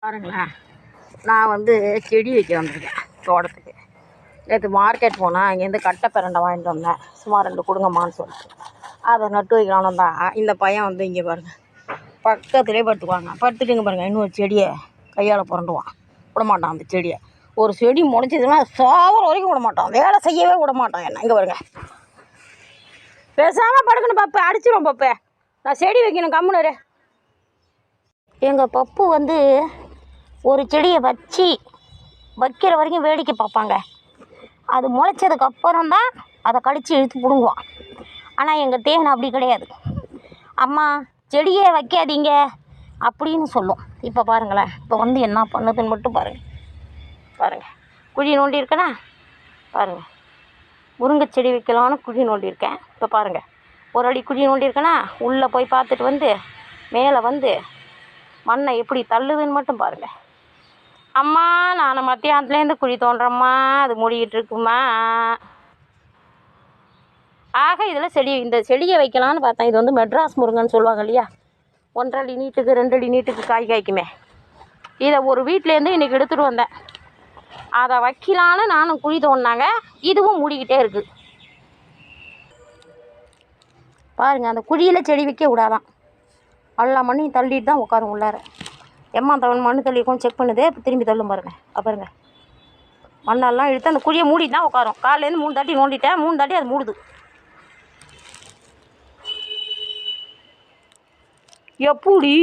பாருங்களேன், நான் வந்து செடி வைக்க வந்திருக்கேன் தோட்டத்துக்கு. நேற்று மார்க்கெட் போனால் அங்கேருந்து கட்டை பிரண்டை வாங்கிட்டு வந்தேன். சும்மா 2 கொடுங்கம்மான்னு சொல்லிட்டு அதை நட்டு வைக்கலான்னு தான் இந்த பையன் வந்து இங்கே பாருங்கள் பக்கத்துலேயே படுத்துக்குவாங்க. படுத்துட்டுங்க பாருங்கள், இன்னொரு செடியை கையால் புரண்டுவான். விடமாட்டான் அந்த செடியை. ஒரு செடி முளைச்சதுன்னா சாவர வரைக்கும் விட மாட்டான், வேலை செய்யவே விட மாட்டான். என்ன இங்கே பாருங்க, பேசாமல் படுக்கணும் பப்பு, அடிச்சிடும் பப்பு. நான் செடி வைக்கணும், கம்முனரு. எங்கள் பப்பு வந்து ஒரு செடியை வைக்கிற வரைக்கும் வேடிக்கை பார்ப்பாங்க. அது முளைச்சதுக்கப்புறம் தான் அதை கடித்து இழுத்து பிடுங்குவான். ஆனால் எங்கள் தேன் அப்படி கிடையாது. அம்மா செடியே வைக்காதீங்க அப்படின்னு சொல்லும். இப்போ பாருங்களேன், இப்போ வந்து என்ன பண்ணுதுன்னு மட்டும் பாருங்கள். குழி நோண்டி இருக்கேனா பாருங்கள். முருங்கை செடி வைக்கலான்னு குழி நோண்டியிருக்கேன். இப்போ பாருங்கள், ஒரு அடி குழி நோண்டியிருக்கேனா, உள்ளே போய் பார்த்துட்டு வந்து மேலே வந்து மண்ணை எப்படி தள்ளுதுன்னு மட்டும் பாருங்கள். அம்மா நான் மத்தியானத்துலேருந்து குழி தோன்றம்மா, அது மூடிக்கிட்டு இருக்குமா. ஆக இதில் இந்த செடியை வைக்கலான்னு பார்த்தேன். இது வந்து மெட்ராஸ் முருங்கன்னு சொல்லுவாங்க இல்லையா, 1.5 அடி நீட்டுக்கு 2 அடி நீட்டுக்கு காய்க்குமே. இதை ஒரு வீட்டிலேருந்து இன்றைக்கி எடுத்துகிட்டு வந்தேன். அதை வைக்கலான்னு நானும் குழி தோண்டினாங்க, இதுவும் மூடிக்கிட்டே இருக்குது. பாருங்கள், அந்த குழியில் செடி வைக்க விடாதான், எல்லா மண்ணையும் தள்ளிட்டு தான் உட்காரும் உள்ளார. எம்மா தவன் மண்ணு தள்ளி கொஞ்சம் செக் பண்ணுது, இப்போ திரும்பி தள்ளும் பாருங்கள். பாருங்கள், மண்ணெல்லாம் இழுத்து அந்த குழியை மூடிட்டு தான் உட்காரும். காலையிலேருந்து 3 தாட்டி நோண்டிட்டேன், 3 தாட்டி அது மூடுது. எப்படி